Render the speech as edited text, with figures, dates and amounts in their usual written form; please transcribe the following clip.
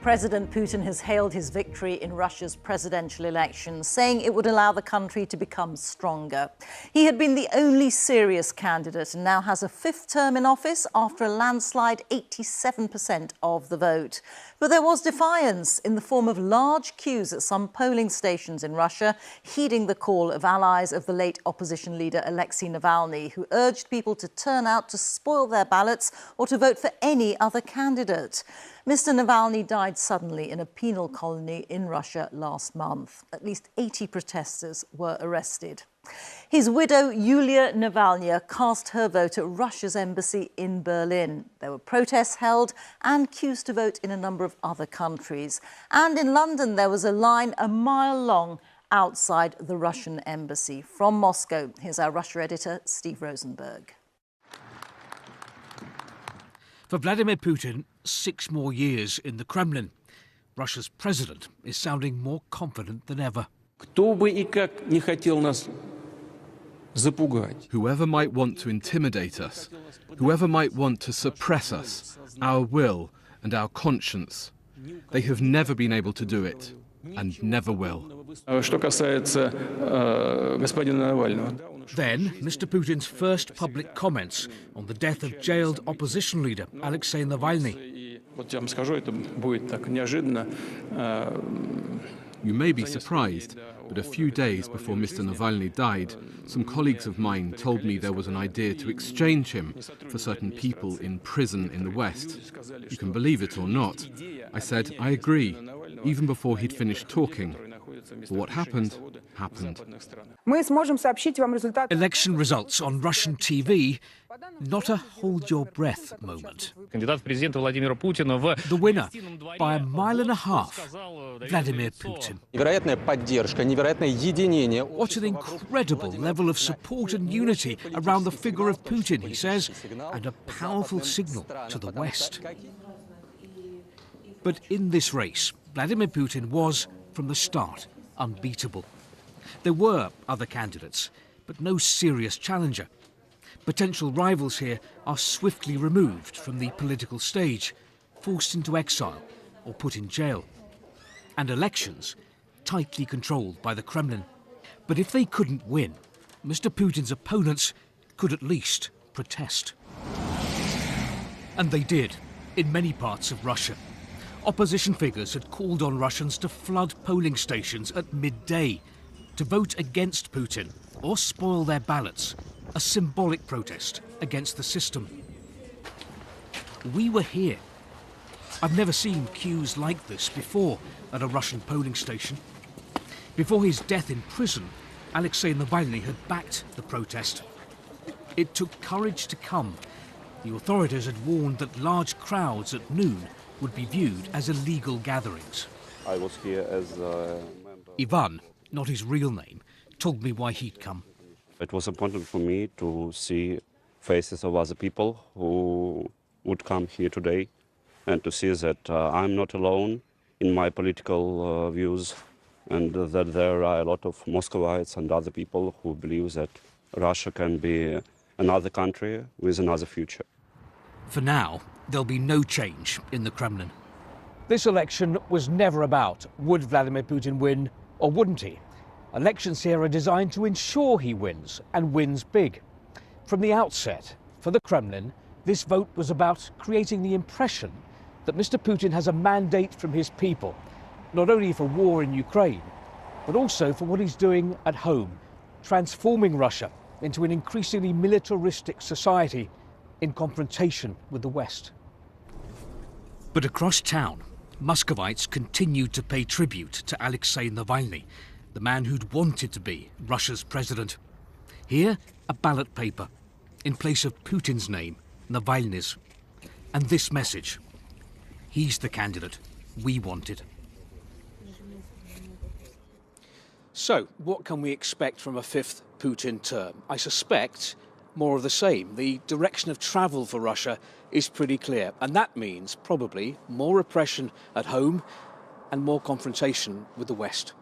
President Putin has hailed his victory in Russia's presidential election, saying it would allow the country to become stronger. He had been the only serious candidate and now has a fifth term in office after a landslide 87% of the vote. But there was defiance in the form of large queues at some polling stations in Russia, heeding the call of allies of the late opposition leader Alexei Navalny, who urged people to turn out to spoil their ballots or to vote for any other candidate. Mr. Navalny died suddenly in a penal colony in Russia last month. At least 80 protesters were arrested. His widow, Yulia Navalnaya, cast her vote at Russia's embassy in Berlin. There were protests held and queues to vote in a number of other countries. And in London, there was a line a mile long outside the Russian embassy. From Moscow, here's our Russia editor, Steve Rosenberg. For Vladimir Putin, 6 more years in the Kremlin. Russia's president is sounding more confident than ever. Whoever might want to intimidate us, whoever might want to suppress us, our will and our conscience, they have never been able to do it and never will. Then, Mr. Putin's first public comments on the death of jailed opposition leader Alexei Navalny. You may be surprised, but a few days before Mr. Navalny died, some colleagues of mine told me there was an idea to exchange him for certain people in prison in the West. You can believe it or not. I said, I agree, even before he'd finished talking. But what happened, happened. Election results on Russian TV, not a hold-your-breath moment. The winner, by a mile and a half, Vladimir Putin. What an incredible level of support and unity around the figure of Putin, he says, and a powerful signal to the West. But in this race, Vladimir Putin was, from the start, unbeatable. There were other candidates, but no serious challenger. Potential rivals here are swiftly removed from the political stage, forced into exile or put in jail. And elections tightly controlled by the Kremlin. But if they couldn't win, Mr. Putin's opponents could at least protest. And they did, in many parts of Russia. Opposition figures had called on Russians to flood polling stations at midday, to vote against Putin or spoil their ballots, a symbolic protest against the system. We were here. I've never seen queues like this before at a Russian polling station. Before his death in prison, Alexei Navalny had backed the protest. It took courage to come. The authorities had warned that large crowds at noon would be viewed as illegal gatherings. I was here as a member. Ivan, not his real name, told me why he'd come. It was important for me to see faces of other people who would come here today and to see that I'm not alone in my political views and that there are a lot of Muscovites and other people who believe that Russia can be another country with another future. For now, there'll be no change in the Kremlin. This election was never about would Vladimir Putin win or wouldn't he. Elections here are designed to ensure he wins, and wins big. From the outset, for the Kremlin, this vote was about creating the impression that Mr. Putin has a mandate from his people, not only for war in Ukraine, but also for what he's doing at home, transforming Russia into an increasingly militaristic society in confrontation with the West. But across town, Muscovites continued to pay tribute to Alexei Navalny, the man who'd wanted to be Russia's president. Here, a ballot paper, in place of Putin's name, Navalny's. And this message: he's the candidate we wanted. So, what can we expect from a fifth Putin term? I suspect more of the same. The direction of travel for Russia is pretty clear, and that means probably more repression at home and more confrontation with the West.